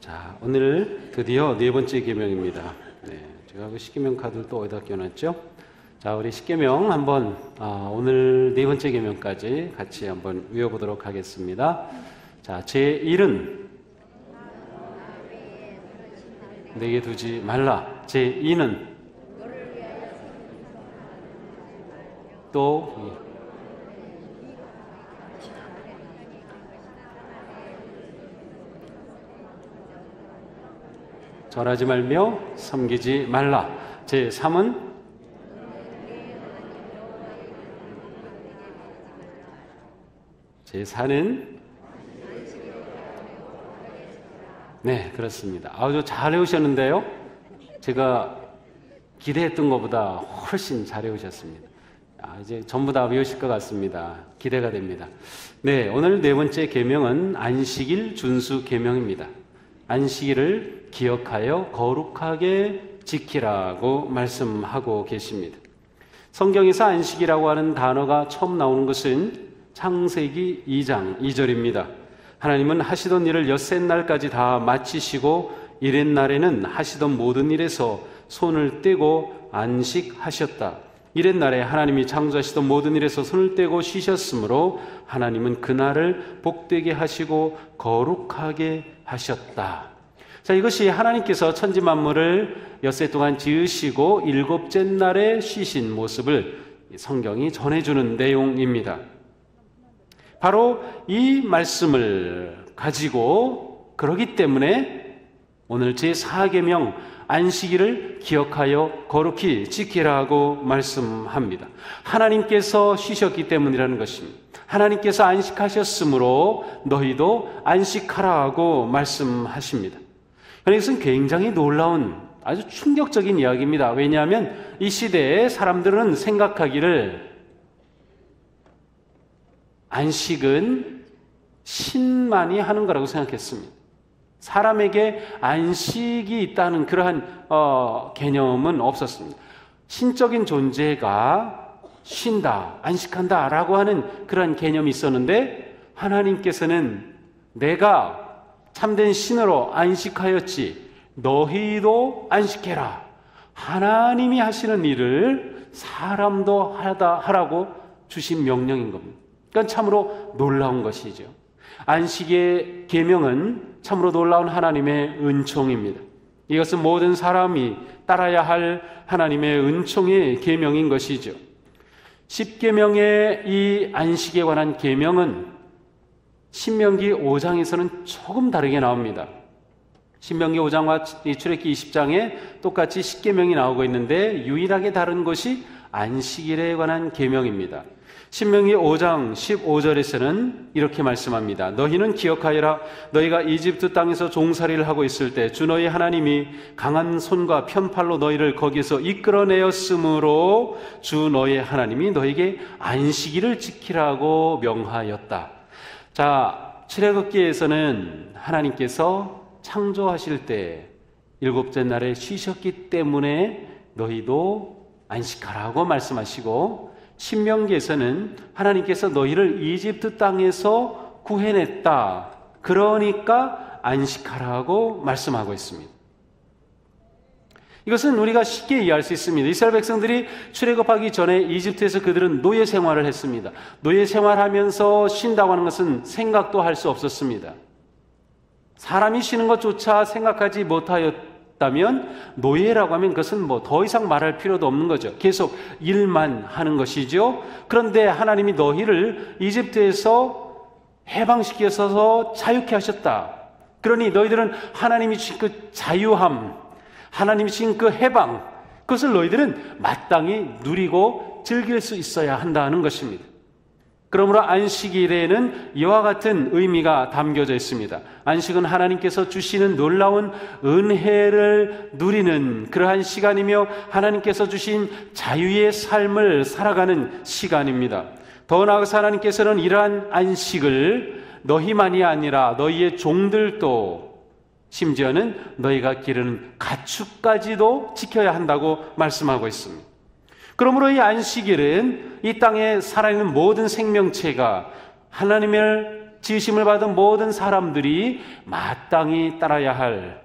자, 오늘 드디어 네 번째 계명입니다. 제가 그 십계명 카드를 또 어디다 껴놨죠? 자, 우리 십계명 한번 오늘 네 번째 계명까지 같이 한번 외워보도록 하겠습니다. 자, 제1은 내게 두지 말라. 제2는 또 절하지 말며 섬기지 말라. 제3은 제4는 네, 그렇습니다. 아주 잘 외우셨는데요. 제가 기대했던 것보다 훨씬 잘 외우셨습니다. 이제 전부 다 외우실 것 같습니다. 기대가 됩니다. 네, 오늘 네 번째 계명은 안식일 준수 계명입니다. 안식일을 기억하여 거룩하게 지키라고 말씀하고 계십니다. 성경에서 안식이라고 하는 단어가 처음 나오는 것은 창세기 2장 2절입니다. 하나님은 하시던 일을 엿새날까지 다 마치시고 이렛날에는 하시던 모든 일에서 손을 떼고 안식하셨다. 이렛날에 하나님이 창조하시던 모든 일에서 손을 떼고 쉬셨으므로 하나님은 그날을 복되게 하시고 거룩하게 하셨다. 자, 이것이 하나님께서 천지 만물을 엿새 동안 지으시고 일곱째 날에 쉬신 모습을 성경이 전해주는 내용입니다. 바로 이 말씀을 가지고 그러기 때문에 오늘 제4계명 안식일을 기억하여 거룩히 지키라고 말씀합니다. 하나님께서 쉬셨기 때문이라는 것입니다. 하나님께서 안식하셨으므로 너희도 안식하라고 말씀하십니다. 이것은 굉장히 놀라운 아주 충격적인 이야기입니다. 왜냐하면 이 시대에 사람들은 생각하기를 안식은 신만이 하는 거라고 생각했습니다. 사람에게 안식이 있다는 그러한 개념은 없었습니다. 신적인 존재가 쉰다, 안식한다 라고 하는 그러한 개념이 있었는데 하나님께서는 내가 참된 신으로 안식하였지 너희도 안식해라. 하나님이 하시는 일을 사람도 하라고 주신 명령인 겁니다. 그러니까 참으로 놀라운 것이죠. 안식의 계명은 참으로 놀라운 하나님의 은총입니다. 이것은 모든 사람이 따라야 할 하나님의 은총의 계명인 것이죠. 십계명의 이 안식에 관한 계명은 신명기 5장에서는 조금 다르게 나옵니다. 신명기 5장과 출애굽기 20장에 똑같이 십계명이 나오고 있는데 유일하게 다른 것이 안식일에 관한 계명입니다. 신명기 5장 15절에서는 이렇게 말씀합니다. 너희는 기억하여라. 너희가 이집트 땅에서 종살이를 하고 있을 때 주 너희 하나님이 강한 손과 편팔로 너희를 거기서 이끌어내었으므로 주 너희 하나님이 너희에게 안식일을 지키라고 명하였다. 자, 출애굽기에서는 하나님께서 창조하실 때 일곱째 날에 쉬셨기 때문에 너희도 안식하라고 말씀하시고 신명기에서는 하나님께서 너희를 이집트 땅에서 구해냈다. 그러니까 안식하라고 말씀하고 있습니다. 이것은 우리가 쉽게 이해할 수 있습니다. 이스라엘 백성들이 출애굽하기 전에 이집트에서 그들은 노예 생활을 했습니다. 노예 생활하면서 쉰다고 하는 것은 생각도 할 수 없었습니다. 사람이 쉬는 것조차 생각하지 못하였다면 노예라고 하면 그것은 더 이상 말할 필요도 없는 거죠. 계속 일만 하는 것이죠. 그런데 하나님이 너희를 이집트에서 해방시켜서 자유케 하셨다. 그러니 너희들은 하나님이 주신 그 자유함, 하나님이 주신 그 해방, 그것을 너희들은 마땅히 누리고 즐길 수 있어야 한다는 것입니다. 그러므로 안식일에는 이와 같은 의미가 담겨져 있습니다. 안식은 하나님께서 주시는 놀라운 은혜를 누리는 그러한 시간이며 하나님께서 주신 자유의 삶을 살아가는 시간입니다. 더 나아가서 하나님께서는 이러한 안식을 너희만이 아니라 너희의 종들도 심지어는 너희가 기르는 가축까지도 지켜야 한다고 말씀하고 있습니다. 그러므로 이 안식일은 이 땅에 살아있는 모든 생명체가 하나님을 지으심을 받은 모든 사람들이 마땅히 따라야 할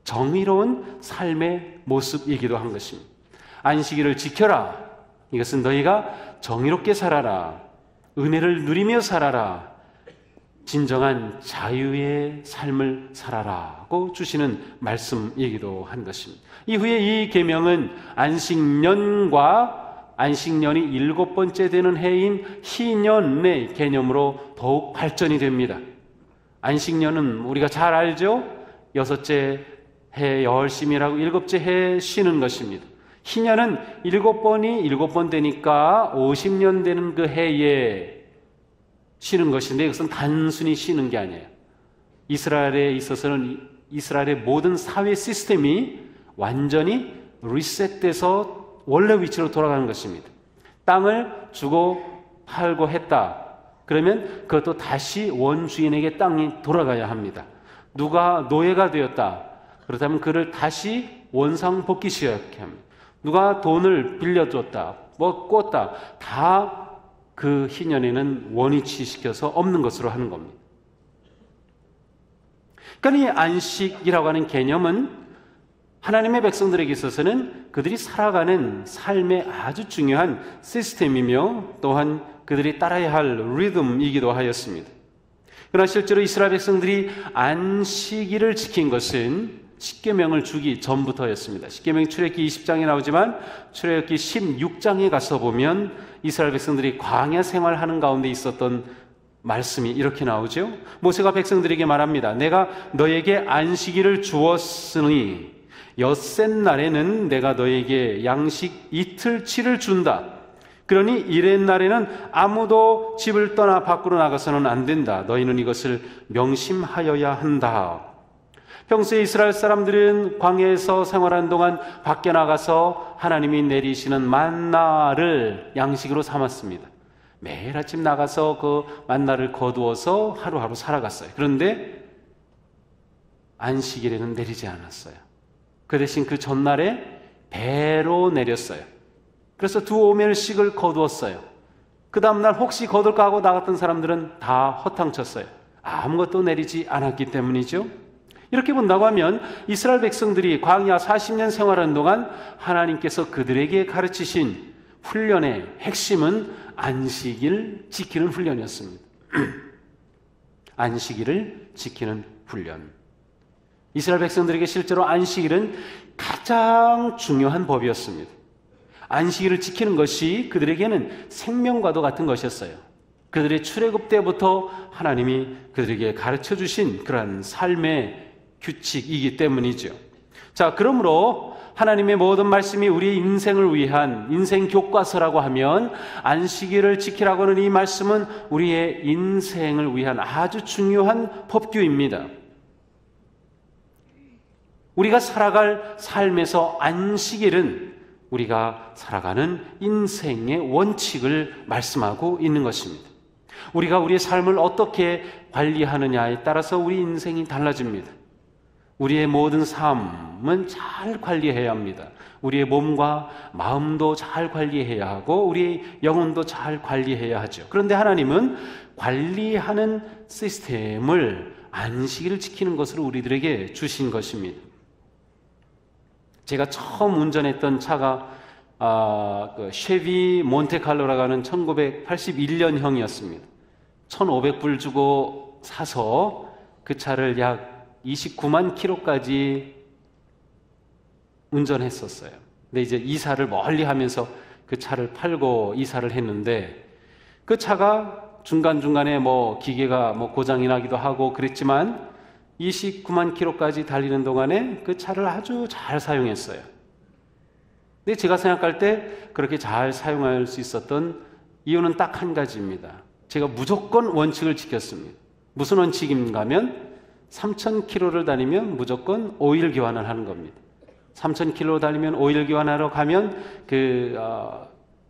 정의로운 삶의 모습이기도 한 것입니다. 안식일을 지켜라. 이것은 너희가 정의롭게 살아라. 은혜를 누리며 살아라. 진정한 자유의 삶을 살아라고 주시는 말씀이기도 한 것입니다. 이후에 이 계명은 안식년과 안식년이 7번째 되는 해인 희년의 개념으로 더욱 발전이 됩니다. 안식년은 우리가 잘 알죠? 6째 해 열심이라고 7째 해 쉬는 것입니다. 희년은 7번이 7번 되니까 50년 되는 그 해에 쉬는 것인데 이것은 단순히 쉬는 게 아니에요. 이스라엘에 있어서는 이스라엘의 모든 사회 시스템이 완전히 리셋돼서 원래 위치로 돌아가는 것입니다. 땅을 주고 팔고 했다. 그러면 그것도 다시 원주인에게 땅이 돌아가야 합니다. 누가 노예가 되었다. 그렇다면 그를 다시 원상복귀 시작해야 합니다. 누가 돈을 빌려줬다. 뭐 꿨다. 다 그 희년에는 원위치시켜서 없는 것으로 하는 겁니다. 그러니까 이 안식이라고 하는 개념은 하나님의 백성들에게 있어서는 그들이 살아가는 삶의 아주 중요한 시스템이며 또한 그들이 따라야 할 리듬이기도 하였습니다. 그러나 실제로 이스라엘 백성들이 안식일을 지킨 것은 십계명을 주기 전부터였습니다. 십계명이 출애굽기 20장에 나오지만 출애굽기 16장에 가서 보면 이스라엘 백성들이 광야 생활하는 가운데 있었던 말씀이 이렇게 나오죠. 모세가 백성들에게 말합니다. 내가 너에게 안식일을 주었으니 엿새 날에는 내가 너에게 양식 이틀치를 준다. 그러니 이렛 날에는 아무도 집을 떠나 밖으로 나가서는 안 된다. 너희는 이것을 명심하여야 한다. 평소에 이스라엘 사람들은 광야에서 생활한 동안 밖에 나가서 하나님이 내리시는 만나를 양식으로 삼았습니다. 매일 아침 나가서 그 만나를 거두어서 하루하루 살아갔어요. 그런데 안식일에는 내리지 않았어요. 그 대신 그 전날에 배로 내렸어요. 그래서 2오멜씩을 거두었어요. 그 다음날 혹시 거둘까 하고 나갔던 사람들은 다 허탕쳤어요. 아무것도 내리지 않았기 때문이죠. 이렇게 본다고 하면 이스라엘 백성들이 광야 40년 생활하는 동안 하나님께서 그들에게 가르치신 훈련의 핵심은 안식일 지키는 훈련이었습니다. 안식일을 지키는 훈련. 이스라엘 백성들에게 실제로 안식일은 가장 중요한 법이었습니다. 안식일을 지키는 것이 그들에게는 생명과도 같은 것이었어요. 그들의 출애굽 때부터 하나님이 그들에게 가르쳐 주신 그러한 삶의 규칙이기 때문이죠. 자, 그러므로 하나님의 모든 말씀이 우리의 인생을 위한 인생 교과서라고 하면 안식일을 지키라고 하는 이 말씀은 우리의 인생을 위한 아주 중요한 법규입니다. 우리가 살아갈 삶에서 안식일은 우리가 살아가는 인생의 원칙을 말씀하고 있는 것입니다. 우리가 우리의 삶을 어떻게 관리하느냐에 따라서 우리 인생이 달라집니다. 우리의 모든 삶은 잘 관리해야 합니다. 우리의 몸과 마음도 잘 관리해야 하고 우리의 영혼도 잘 관리해야 하죠. 그런데 하나님은 관리하는 시스템을 안식일을 지키는 것으로 우리들에게 주신 것입니다. 제가 처음 운전했던 차가 쉐비 몬테칼로라고 하는 1981년형이었습니다. 1,500불 주고 사서 그 차를 약 29만 킬로까지 운전했었어요. 근데 이제 이사를 멀리 하면서 그 차를 팔고 이사를 했는데 그 차가 중간중간에 기계가 고장이 나기도 하고 그랬지만 29만 킬로까지 달리는 동안에 그 차를 아주 잘 사용했어요. 근데 제가 생각할 때 그렇게 잘 사용할 수 있었던 이유는 딱 한 가지입니다. 제가 무조건 원칙을 지켰습니다. 무슨 원칙인가 하면 3,000km를 다니면 무조건 오일 교환을 하는 겁니다. 3,000km 달리면 오일 교환하러 가면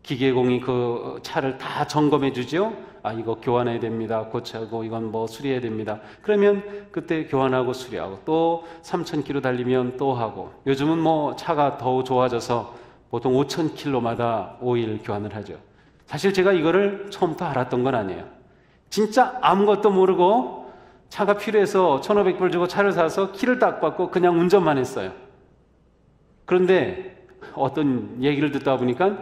기계공이 그 차를 다 점검해 주죠. 이거 교환해야 됩니다. 고치고 이건 수리해야 됩니다. 그러면 그때 교환하고 수리하고 또 3,000km 달리면 또 하고 요즘은 차가 더 좋아져서 보통 5,000km마다 오일 교환을 하죠. 사실 제가 이거를 처음부터 알았던 건 아니에요. 진짜 아무것도 모르고 차가 필요해서 1,500불 주고 차를 사서 키를 딱 받고 그냥 운전만 했어요. 그런데 어떤 얘기를 듣다 보니까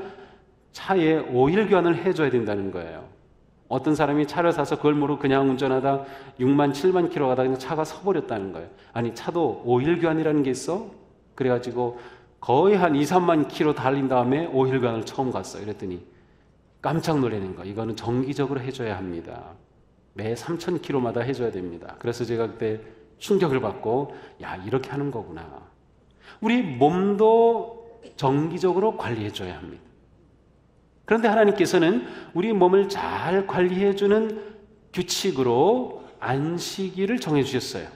차에 오일 교환을 해줘야 된다는 거예요. 어떤 사람이 차를 사서 그걸 모르고 그냥 운전하다 6만 7만 킬로 가다가 그냥 차가 서버렸다는 거예요. 아니, 차도 오일 교환이라는 게 있어? 그래가지고 거의 한 2, 3만 킬로 달린 다음에 오일 교환을 처음 갔어요. 이랬더니 깜짝 놀라는 거예요. 이거는 정기적으로 해줘야 합니다. 매 3,000 킬로마다 해줘야 됩니다. 그래서 제가 그때 충격을 받고, 야, 이렇게 하는 거구나. 우리 몸도 정기적으로 관리해줘야 합니다. 그런데 하나님께서는 우리 몸을 잘 관리해주는 규칙으로 안식일을 정해주셨어요.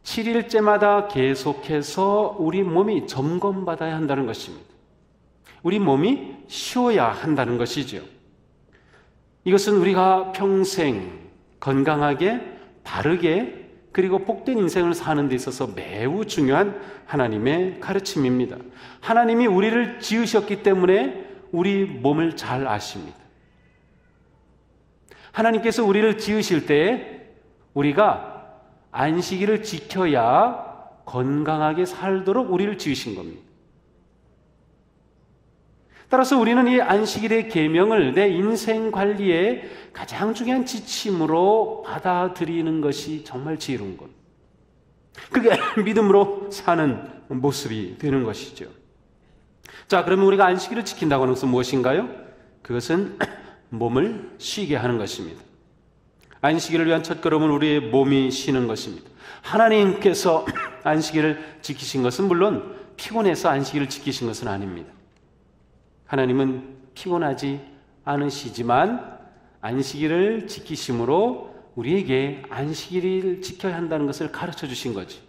7일째마다 계속해서 우리 몸이 점검받아야 한다는 것입니다. 우리 몸이 쉬어야 한다는 것이죠. 이것은 우리가 평생 건강하게, 바르게, 그리고 복된 인생을 사는 데 있어서 매우 중요한 하나님의 가르침입니다. 하나님이 우리를 지으셨기 때문에 우리 몸을 잘 아십니다. 하나님께서 우리를 지으실 때 우리가 안식일을 지켜야 건강하게 살도록 우리를 지으신 겁니다. 따라서 우리는 이 안식일의 계명을 내 인생 관리에 가장 중요한 지침으로 받아들이는 것이 정말 지혜로운 것. 그게 믿음으로 사는 모습이 되는 것이죠. 자, 그러면 우리가 안식일을 지킨다고 하는 것은 무엇인가요? 그것은 몸을 쉬게 하는 것입니다. 안식일을 위한 첫걸음은 우리의 몸이 쉬는 것입니다. 하나님께서 안식일을 지키신 것은 물론 피곤해서 안식일을 지키신 것은 아닙니다. 하나님은 피곤하지 않으시지만 안식일을 지키심으로 우리에게 안식일을 지켜야 한다는 것을 가르쳐 주신 거지.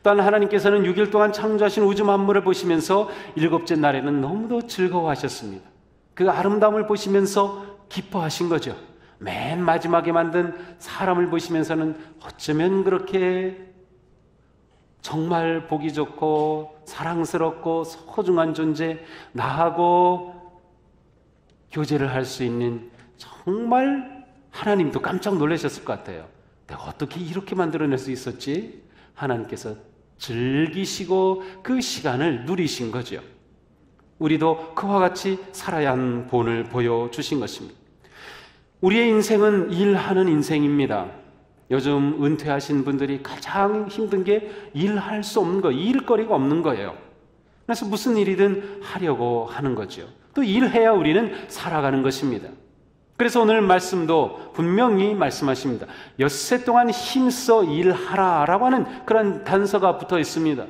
또한 하나님께서는 6일 동안 창조하신 우주 만물을 보시면서 7째 날에는 너무도 즐거워하셨습니다. 그 아름다움을 보시면서 기뻐하신 거죠. 맨 마지막에 만든 사람을 보시면서는 어쩌면 그렇게 정말 보기 좋고 사랑스럽고 소중한 존재, 나하고 교제를 할 수 있는, 정말 하나님도 깜짝 놀라셨을 것 같아요. 내가 어떻게 이렇게 만들어낼 수 있었지? 하나님께서 즐기시고 그 시간을 누리신 거죠. 우리도 그와 같이 살아야 하는 본을 보여주신 것입니다. 우리의 인생은 일하는 인생입니다. 요즘 은퇴하신 분들이 가장 힘든 게 일할 수 없는 거, 일거리가 없는 거예요. 그래서 무슨 일이든 하려고 하는 거죠. 또 일해야 우리는 살아가는 것입니다. 그래서 오늘 말씀도 분명히 말씀하십니다. 엿새 동안 힘써 일하라라고 하는 그런 단서가 붙어 있습니다.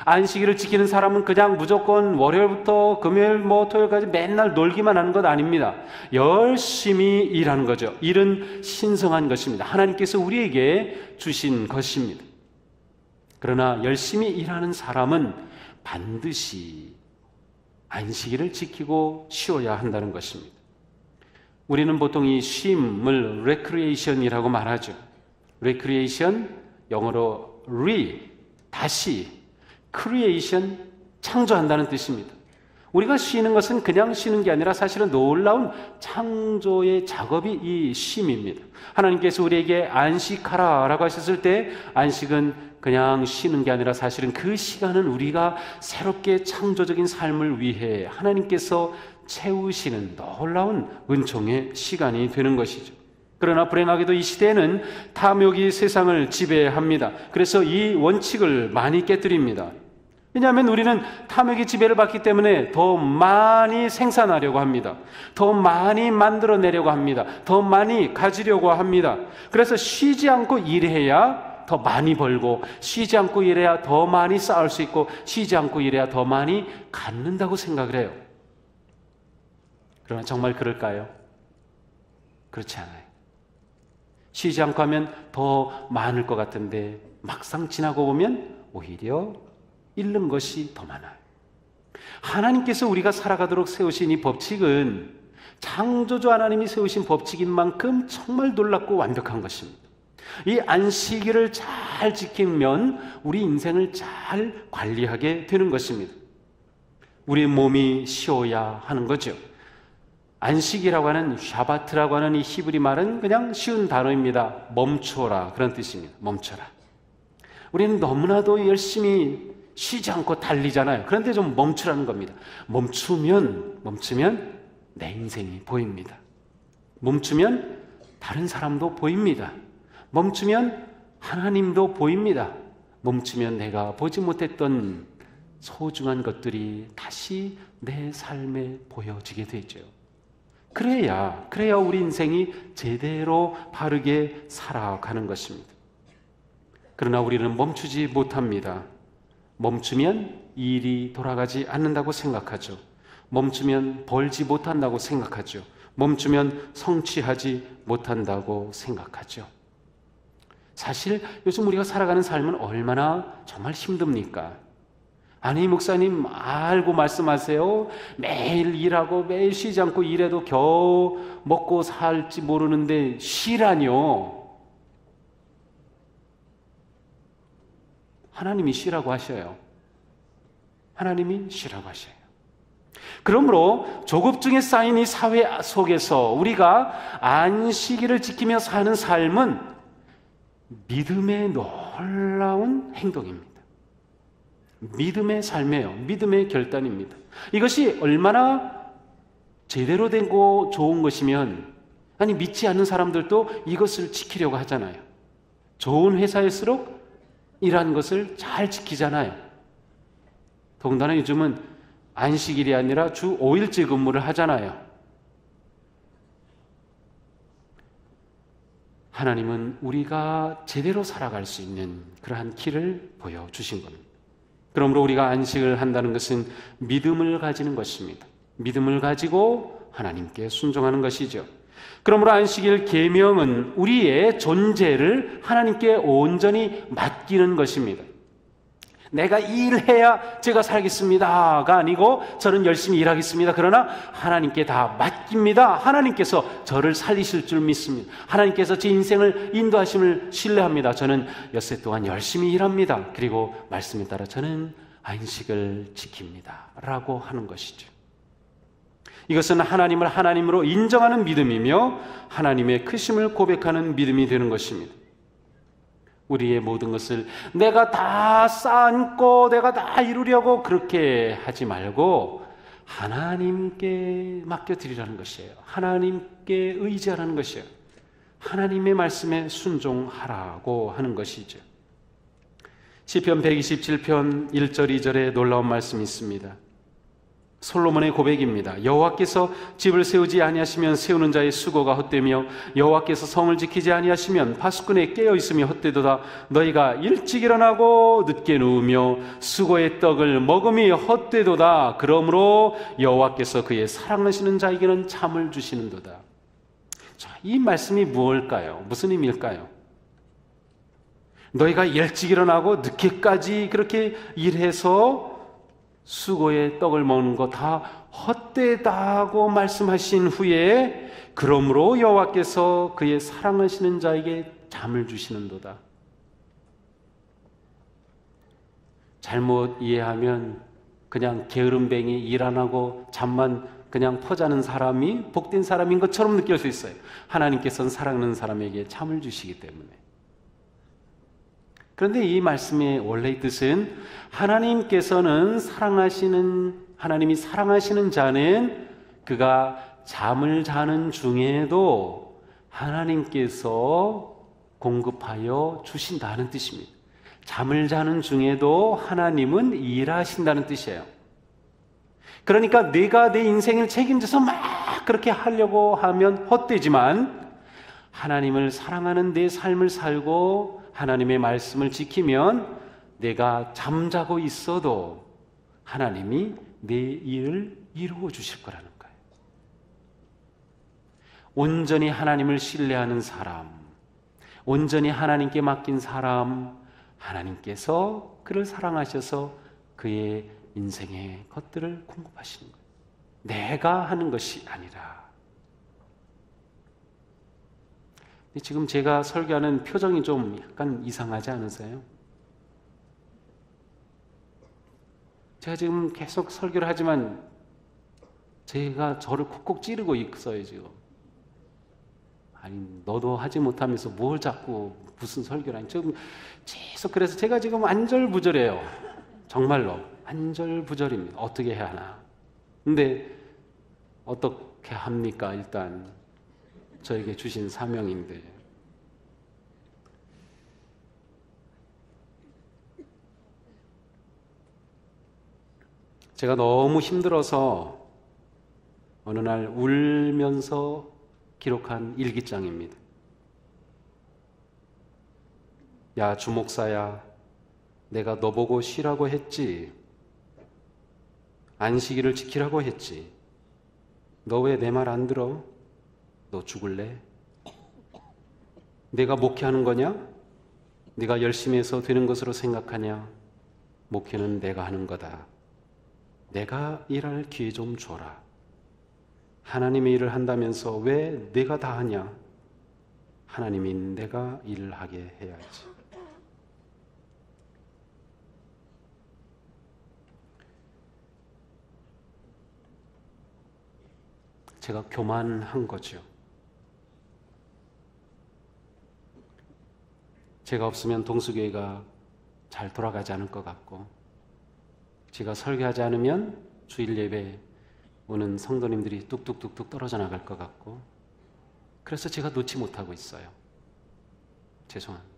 안식일을 지키는 사람은 그냥 무조건 월요일부터 금요일 토요일까지 맨날 놀기만 하는 것 아닙니다. 열심히 일하는 거죠. 일은 신성한 것입니다. 하나님께서 우리에게 주신 것입니다. 그러나 열심히 일하는 사람은 반드시 안식일을 지키고 쉬어야 한다는 것입니다. 우리는 보통 이 쉼을 recreation이라고 말하죠. recreation, 영어로 다시 creation, 창조한다는 뜻입니다. 우리가 쉬는 것은 그냥 쉬는 게 아니라 사실은 놀라운 창조의 작업이 이 쉼입니다. 하나님께서 우리에게 안식하라라고 하셨을 때 안식은 그냥 쉬는 게 아니라 사실은 그 시간은 우리가 새롭게 창조적인 삶을 위해 하나님께서 채우시는 놀라운 은총의 시간이 되는 것이죠. 그러나 불행하게도 이 시대에는 탐욕이 세상을 지배합니다. 그래서 이 원칙을 많이 깨뜨립니다. 왜냐하면 우리는 탐욕의 지배를 받기 때문에 더 많이 생산하려고 합니다. 더 많이 만들어내려고 합니다. 더 많이 가지려고 합니다. 그래서 쉬지 않고 일해야 더 많이 벌고, 쉬지 않고 일해야 더 많이 쌓을 수 있고, 쉬지 않고 일해야 더 많이 갖는다고 생각을 해요. 그러나 정말 그럴까요? 그렇지 않아요. 쉬지 않고 하면 더 많을 것 같은데 막상 지나고 보면 오히려 잃는 것이 더 많아요. 하나님께서 우리가 살아가도록 세우신 이 법칙은 창조주 하나님이 세우신 법칙인 만큼 정말 놀랍고 완벽한 것입니다. 이 안식일을 잘 지키면 우리 인생을 잘 관리하게 되는 것입니다. 우리 몸이 쉬어야 하는 거죠. 안식이라고 하는 샤바트라고 하는 이 히브리 말은 그냥 쉬운 단어입니다. 멈춰라, 그런 뜻입니다. 멈춰라. 우리는 너무나도 열심히 쉬지 않고 달리잖아요. 그런데 좀 멈추라는 겁니다. 멈추면 내 인생이 보입니다. 멈추면 다른 사람도 보입니다. 멈추면 하나님도 보입니다. 멈추면 내가 보지 못했던 소중한 것들이 다시 내 삶에 보여지게 되죠. 그래야 우리 인생이 제대로 바르게 살아가는 것입니다. 그러나 우리는 멈추지 못합니다. 멈추면 일이 돌아가지 않는다고 생각하죠. 멈추면 벌지 못한다고 생각하죠. 멈추면 성취하지 못한다고 생각하죠. 사실 요즘 우리가 살아가는 삶은 얼마나 정말 힘듭니까? 아니, 목사님 알고 말씀하세요. 매일 일하고 매일 쉬지 않고 일해도 겨우 먹고 살지 모르는데 쉬라뇨. 하나님이 쉬라고 하셔요. 하나님이 쉬라고 하셔요. 그러므로 조급증에 쌓인 이 사회 속에서 우리가 안식일을 지키며 사는 삶은 믿음의 놀라운 행동입니다. 믿음의 삶이에요. 믿음의 결단입니다. 이것이 얼마나 제대로 되고 좋은 것이면, 아니 믿지 않는 사람들도 이것을 지키려고 하잖아요. 좋은 회사일수록 일하는 것을 잘 지키잖아요. 더군다나 요즘은 안식일이 아니라 주 5일째 근무를 하잖아요. 하나님은 우리가 제대로 살아갈 수 있는 그러한 길을 보여주신 겁니다. 그러므로 우리가 안식을 한다는 것은 믿음을 가지는 것입니다. 믿음을 가지고 하나님께 순종하는 것이죠. 그러므로 안식일 계명은 우리의 존재를 하나님께 온전히 맡기는 것입니다. 내가 일해야 제가 살겠습니다가 아니고 저는 열심히 일하겠습니다. 그러나 하나님께 다 맡깁니다. 하나님께서 저를 살리실 줄 믿습니다. 하나님께서 제 인생을 인도하심을 신뢰합니다. 저는 엿새 동안 열심히 일합니다. 그리고 말씀에 따라 저는 안식을 지킵니다. 라고 하는 것이죠. 이것은 하나님을 하나님으로 인정하는 믿음이며 하나님의 크심을 고백하는 믿음이 되는 것입니다. 우리의 모든 것을 내가 다 쌓고 내가 다 이루려고 그렇게 하지 말고 하나님께 맡겨드리라는 것이에요. 하나님께 의지하라는 것이에요. 하나님의 말씀에 순종하라고 하는 것이죠. 시편 127편 1절 2절에 놀라운 말씀이 있습니다. 솔로몬의 고백입니다. 여호와께서 집을 세우지 아니하시면 세우는 자의 수고가 헛되며 여호와께서 성을 지키지 아니하시면 파수꾼의 깨어 있음이 헛되도다. 너희가 일찍 일어나고 늦게 누우며 수고의 떡을 먹음이 헛되도다. 그러므로 여호와께서 그의 사랑하시는 자에게는 잠을 주시는도다. 자, 이 말씀이 무엇일까요? 무슨 의미일까요? 너희가 일찍 일어나고 늦게까지 그렇게 일해서 수고의 떡을 먹는 거 다 헛되다고 말씀하신 후에 그러므로 여호와께서 그의 사랑하시는 자에게 잠을 주시는도다. 잘못 이해하면 그냥 게으름뱅이 일 안 하고 잠만 그냥 퍼자는 사람이 복된 사람인 것처럼 느낄 수 있어요. 하나님께서는 사랑하는 사람에게 잠을 주시기 때문에. 그런데 이 말씀의 원래의 뜻은 하나님께서는 하나님이 사랑하시는 자는 그가 잠을 자는 중에도 하나님께서 공급하여 주신다는 뜻입니다. 잠을 자는 중에도 하나님은 일하신다는 뜻이에요. 그러니까 내가 내 인생을 책임져서 막 그렇게 하려고 하면 헛되지만 하나님을 사랑하는 내 삶을 살고 하나님의 말씀을 지키면 내가 잠자고 있어도 하나님이 내 일을 이루어 주실 거라는 거예요. 온전히 하나님을 신뢰하는 사람, 온전히 하나님께 맡긴 사람, 하나님께서 그를 사랑하셔서 그의 인생의 것들을 공급하시는 거예요. 내가 하는 것이 아니라. 지금 제가 설교하는 표정이 좀 약간 이상하지 않으세요? 제가 지금 계속 설교를 하지만 제가 저를 콕콕 찌르고 있어요 지금. 아니 너도 하지 못하면서 뭘 자꾸 무슨 설교라니. 지금 계속 그래서 제가 지금 안절부절해요. 정말로 안절부절입니다. 어떻게 해야 하나. 근데 어떻게 합니까? 일단 저에게 주신 사명인데. 제가 너무 힘들어서 어느 날 울면서 기록한 일기장입니다. 야, 주목사야, 내가 너 보고 쉬라고 했지. 안식일을 지키라고 했지. 너 왜 내 말 안 들어? 너 죽을래? 내가 목회하는 거냐? 네가 열심히 해서 되는 것으로 생각하냐? 목회는 내가 하는 거다. 내가 일할 기회 좀 줘라. 하나님의 일을 한다면서 왜 내가 다 하냐? 하나님이 내가 일을 하게 해야지. 제가 교만한 거죠. 제가 없으면 동수교회가 잘 돌아가지 않을 것 같고, 제가 설교하지 않으면 주일 예배 오는 성도님들이 뚝뚝뚝뚝 떨어져 나갈 것 같고, 그래서 제가 놓지 못하고 있어요. 죄송합니다.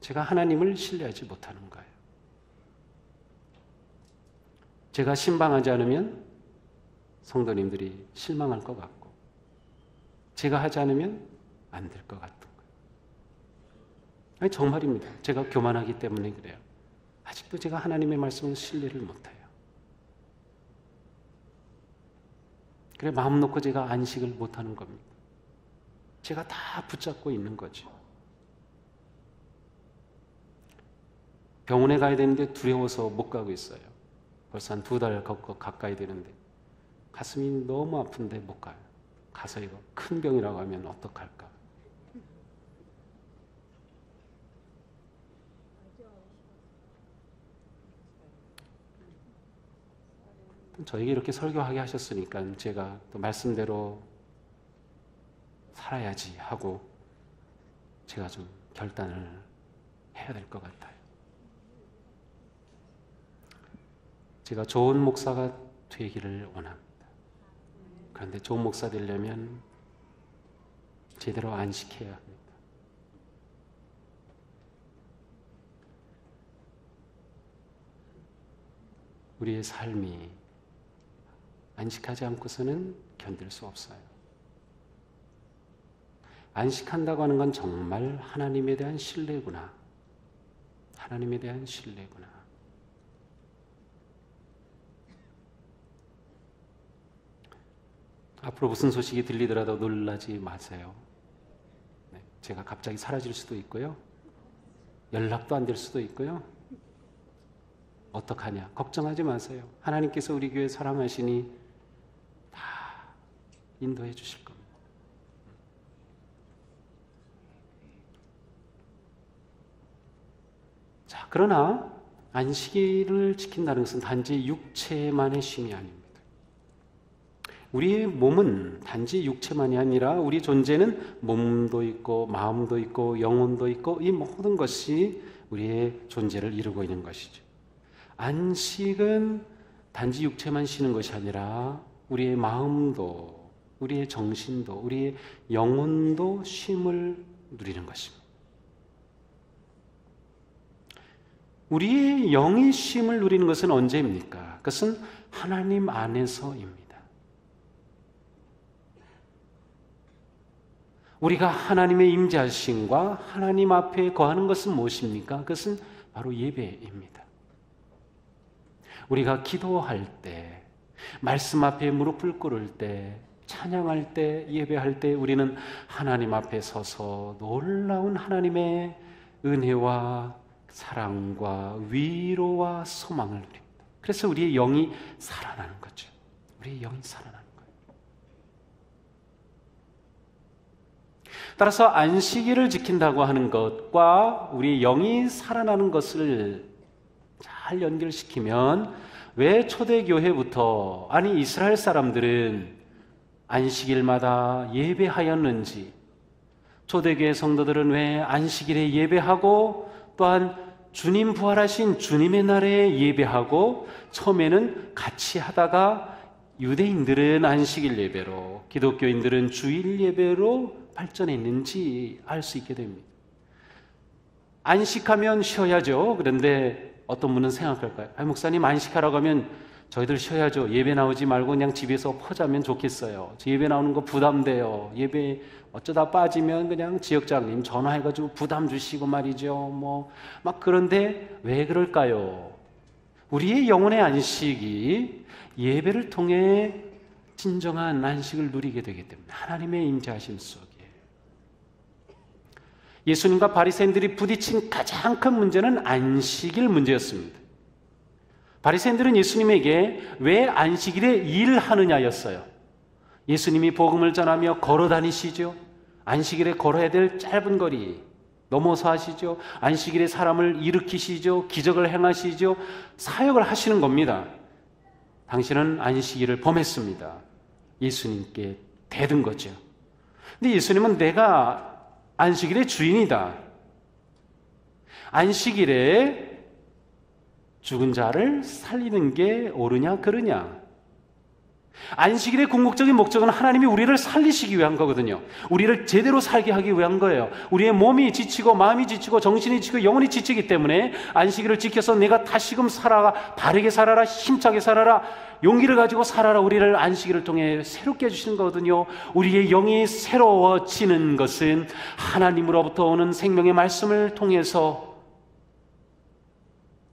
제가 하나님을 신뢰하지 못하는 거예요. 제가 신방하지 않으면 성도님들이 실망할 것 같고, 제가 하지 않으면 안 될 것 같은 거예요. 아니, 정말입니다. 제가 교만하기 때문에 그래요. 아직도 제가 하나님의 말씀을 신뢰를 못해요. 그래 마음 놓고 제가 안식을 못하는 겁니다. 제가 다 붙잡고 있는 거죠. 병원에 가야 되는데 두려워서 못 가고 있어요. 벌써 한 2달 가까이 되는데 가슴이 너무 아픈데 못 가요. 가서 이거 큰 병이라고 하면 어떡할까. 저에게 이렇게 설교하게 하셨으니까 제가 또 말씀대로 살아야지 하고 제가 좀 결단을 해야 될 것 같아요. 제가 좋은 목사가 되기를 원합니다. 그런데 좋은 목사 되려면 제대로 안식해야 합니다. 우리의 삶이 안식하지 않고서는 견딜 수 없어요. 안식한다고 하는 건 정말 하나님에 대한 신뢰구나. 하나님에 대한 신뢰구나. 앞으로 무슨 소식이 들리더라도 놀라지 마세요. 네, 제가 갑자기 사라질 수도 있고요. 연락도 안 될 수도 있고요. 어떡하냐? 걱정하지 마세요. 하나님께서 우리 교회 사랑하시니 다 인도해 주실 겁니다. 자, 그러나 안식일을 지킨다는 것은 단지 육체만의 쉼이 아닙니다. 우리의 몸은 단지 육체만이 아니라 우리 존재는 몸도 있고 마음도 있고 영혼도 있고 이 모든 것이 우리의 존재를 이루고 있는 것이죠. 안식은 단지 육체만 쉬는 것이 아니라 우리의 마음도 우리의 정신도 우리의 영혼도 쉼을 누리는 것입니다. 우리의 영이 쉼을 누리는 것은 언제입니까? 그것은 하나님 안에서입니다. 우리가 하나님의 임재하심과 하나님 앞에 거하는 것은 무엇입니까? 그것은 바로 예배입니다. 우리가 기도할 때, 말씀 앞에 무릎을 꿇을 때, 찬양할 때, 예배할 때 우리는 하나님 앞에 서서 놀라운 하나님의 은혜와 사랑과 위로와 소망을 누립니다. 그래서 우리의 영이 살아나는 거죠. 우리의 영이 살아나는 거예요. 따라서 안식일을 지킨다고 하는 것과 우리의 영이 살아나는 것을 잘 연결시키면 왜 초대교회부터, 아니 이스라엘 사람들은 안식일마다 예배하였는지, 초대교회 성도들은 왜 안식일에 예배하고 또한 주님 부활하신 주님의 날에 예배하고, 처음에는 같이 하다가 유대인들은 안식일 예배로, 기독교인들은 주일 예배로 발전했는지 알 수 있게 됩니다. 안식하면 쉬어야죠. 그런데 어떤 분은 생각할까요? 목사님 안식하라고 하면 저희들 쉬어야죠. 예배 나오지 말고 그냥 집에서 퍼자면 좋겠어요. 저 예배 나오는 거 부담돼요. 예배 어쩌다 빠지면 그냥 지역장님 전화해가지고 부담 주시고 말이죠. 그런데 왜 그럴까요? 우리의 영혼의 안식이 예배를 통해 진정한 안식을 누리게 되기 때문에, 하나님의 임재하심 속에. 예수님과 바리새인들이 부딪힌 가장 큰 문제는 안식일 문제였습니다. 바리새인들은 예수님에게 왜 안식일에 일하느냐였어요. 예수님이 복음을 전하며 걸어 다니시죠. 안식일에 걸어야 될 짧은 거리 넘어서 하시죠. 안식일에 사람을 일으키시죠. 기적을 행하시죠. 사역을 하시는 겁니다. 당신은 안식일을 범했습니다. 예수님께 대든 거죠. 근데 예수님은 내가 안식일의 주인이다. 안식일에 죽은 자를 살리는 게 옳으냐 그르냐. 안식일의 궁극적인 목적은 하나님이 우리를 살리시기 위한 거거든요. 우리를 제대로 살게 하기 위한 거예요. 우리의 몸이 지치고 마음이 지치고 정신이 지치고 영혼이 지치기 때문에 안식일을 지켜서 내가 다시금 살아라, 바르게 살아라, 힘차게 살아라, 용기를 가지고 살아라, 우리를 안식일을 통해 새롭게 해주시는 거거든요. 우리의 영이 새로워지는 것은 하나님으로부터 오는 생명의 말씀을 통해서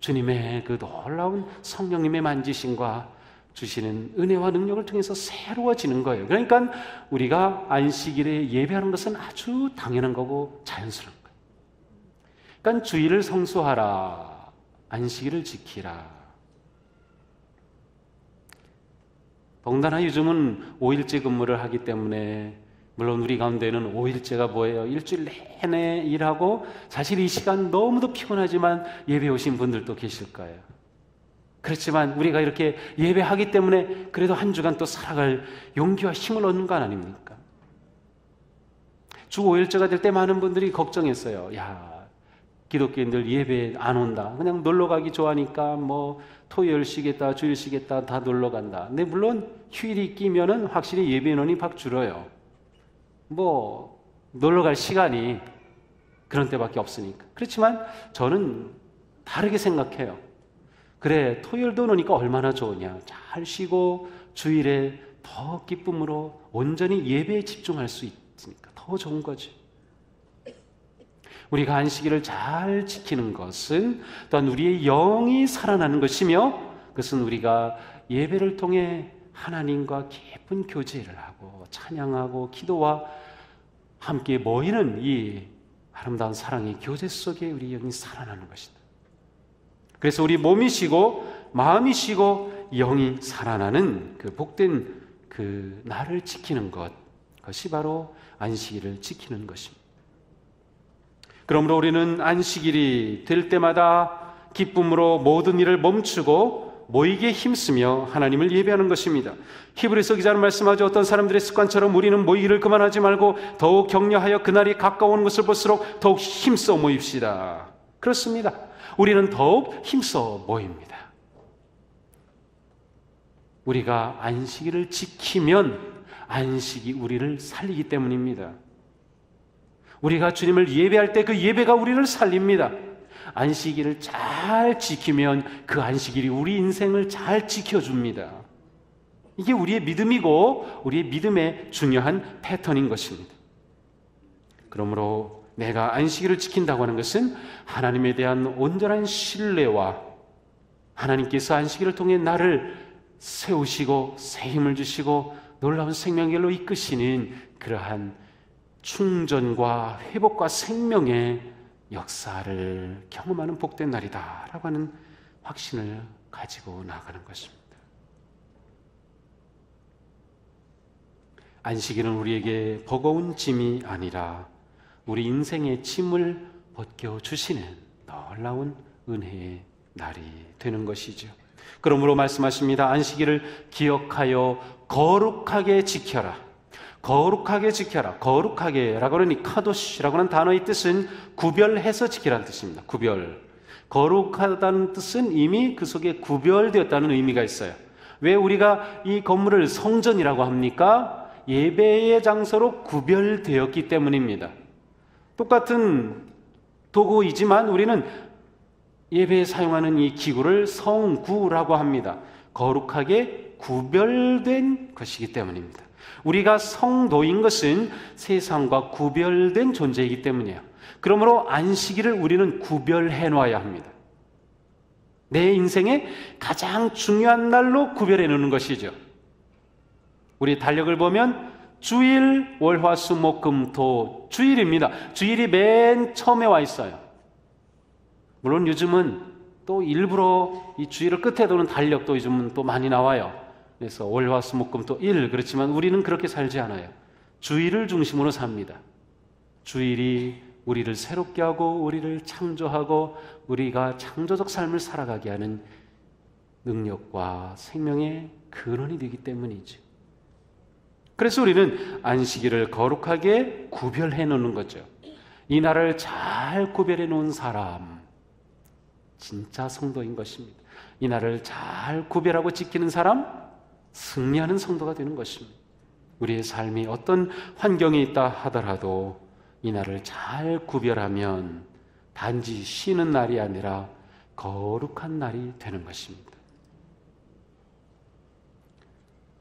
주님의 그 놀라운 성령님의 만지심과 주시는 은혜와 능력을 통해서 새로워지는 거예요. 그러니까 우리가 안식일에 예배하는 것은 아주 당연한 거고 자연스러운 거예요. 그러니까 주일을 성수하라, 안식일을 지키라. 더군다나 요즘은 5일째 근무를 하기 때문에, 물론 우리 가운데는 5일째가 뭐예요? 일주일 내내 일하고 사실 이 시간 너무도 피곤하지만 예배 오신 분들도 계실 거예요. 그렇지만 우리가 이렇게 예배하기 때문에 그래도 한 주간 또 살아갈 용기와 힘을 얻는 거 아닙니까? 주 5일째가 될 때 많은 분들이 걱정했어요. 야, 기독교인들 예배 안 온다. 그냥 놀러 가기 좋아하니까 토요일 쉬겠다, 주일 쉬겠다, 다 놀러 간다. 근데 물론 휴일이 끼면은 확실히 예배 인원이 확 줄어요. 놀러 갈 시간이 그런 때밖에 없으니까. 그렇지만 저는 다르게 생각해요. 그래, 토요일도 노니까 얼마나 좋으냐. 잘 쉬고 주일에 더 기쁨으로 온전히 예배에 집중할 수 있으니까 더 좋은 거죠. 우리가 안식일을 잘 지키는 것은 또한 우리의 영이 살아나는 것이며, 그것은 우리가 예배를 통해 하나님과 깊은 교제를 하고 찬양하고 기도와 함께 모이는 이 아름다운 사랑의 교제 속에 우리 영이 살아나는 것이다. 그래서 우리 몸이 쉬고 마음이 쉬고 영이 살아나는 그 복된 그 날을 지키는 것, 그것이 바로 안식일을 지키는 것입니다. 그러므로 우리는 안식일이 될 때마다 기쁨으로 모든 일을 멈추고 모이기에 힘쓰며 하나님을 예배하는 것입니다. 히브리서 기자는 말씀하죠. 어떤 사람들의 습관처럼 우리는 모이기를 그만하지 말고 더욱 격려하여 그날이 가까워오는 것을 볼수록 더욱 힘써 모입시다. 그렇습니다. 우리는 더욱 힘써 모입니다. 우리가 안식일을 지키면 안식이 우리를 살리기 때문입니다. 우리가 주님을 예배할 때 그 예배가 우리를 살립니다. 안식일을 잘 지키면 그 안식일이 우리 인생을 잘 지켜줍니다. 이게 우리의 믿음이고 우리의 믿음의 중요한 패턴인 것입니다. 그러므로 내가 안식일을 지킨다고 하는 것은 하나님에 대한 온전한 신뢰와 하나님께서 안식일을 통해 나를 세우시고 새 힘을 주시고 놀라운 생명길로 이끄시는 그러한 충전과 회복과 생명의 역사를 경험하는 복된 날이다라고 하는 확신을 가지고 나아가는 것입니다. 안식일은 우리에게 버거운 짐이 아니라 우리 인생의 짐을 벗겨주시는 놀라운 은혜의 날이 되는 것이죠. 그러므로 말씀하십니다. 안식일을 기억하여 거룩하게 지켜라. 거룩하게 지켜라. 거룩하게라고 하니 카도시라고 하는 단어의 뜻은 구별해서 지키라는 뜻입니다. 구별. 거룩하다는 뜻은 이미 그 속에 구별되었다는 의미가 있어요. 왜 우리가 이 건물을 성전이라고 합니까? 예배의 장소로 구별되었기 때문입니다. 똑같은 도구이지만 우리는 예배에 사용하는 이 기구를 성구라고 합니다. 거룩하게 구별된 것이기 때문입니다. 우리가 성도인 것은 세상과 구별된 존재이기 때문이에요. 그러므로 안식일을 우리는 구별해 놔야 합니다. 내 인생의 가장 중요한 날로 구별해 놓는 것이죠. 우리 달력을 보면 주일, 월, 화, 수, 목, 금, 토 주일입니다. 주일이 맨 처음에 와 있어요. 물론 요즘은 또 일부러 이 주일을 끝에 두는 달력도 요즘은 또 많이 나와요. 그래서 월, 화, 수, 목, 금, 토, 일. 그렇지만 우리는 그렇게 살지 않아요. 주일을 중심으로 삽니다. 주일이 우리를 새롭게 하고 우리를 창조하고 우리가 창조적 삶을 살아가게 하는 능력과 생명의 근원이 되기 때문이죠. 그래서 우리는 안식일을 거룩하게 구별해 놓는 거죠. 이 날을 잘 구별해 놓은 사람, 진짜 성도인 것입니다. 이 날을 잘 구별하고 지키는 사람, 승리하는 성도가 되는 것입니다. 우리의 삶이 어떤 환경에 있다 하더라도 이 날을 잘 구별하면 단지 쉬는 날이 아니라 거룩한 날이 되는 것입니다.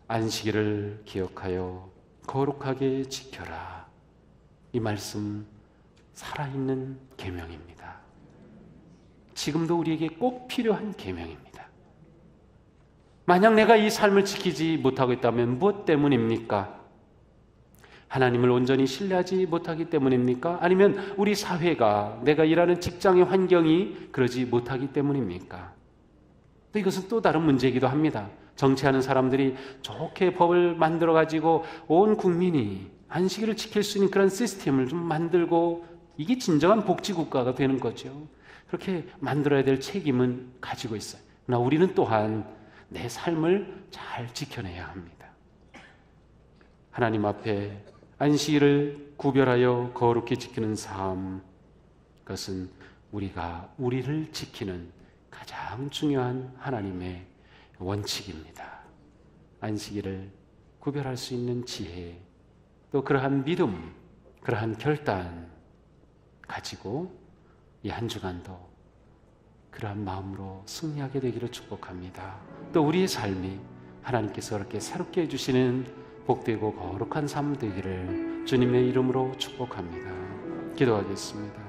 안식일을 기억하여 거룩하게 지켜라. 이 말씀 살아있는 계명입니다. 지금도 우리에게 꼭 필요한 계명입니다. 만약 내가 이 삶을 지키지 못하고 있다면 무엇 때문입니까? 하나님을 온전히 신뢰하지 못하기 때문입니까? 아니면 우리 사회가, 내가 일하는 직장의 환경이 그러지 못하기 때문입니까? 또 이것은 또 다른 문제이기도 합니다. 정치하는 사람들이 좋게 법을 만들어가지고 온 국민이 안식일을 지킬 수 있는 그런 시스템을 좀 만들고, 이게 진정한 복지국가가 되는 거죠. 그렇게 만들어야 될 책임은 가지고 있어요. 그러나 우리는 또한 내 삶을 잘 지켜내야 합니다. 하나님 앞에 안식일을 구별하여 거룩히 지키는 삶, 그것은 우리가 우리를 지키는 가장 중요한 하나님의 원칙입니다. 안식일을 구별할 수 있는 지혜, 또 그러한 믿음, 그러한 결단 가지고 이 한 주간도 그러한 마음으로 승리하게 되기를 축복합니다. 또 우리의 삶이 하나님께서 그렇게 새롭게 해주시는 복되고 거룩한 삶 되기를 주님의 이름으로 축복합니다. 기도하겠습니다.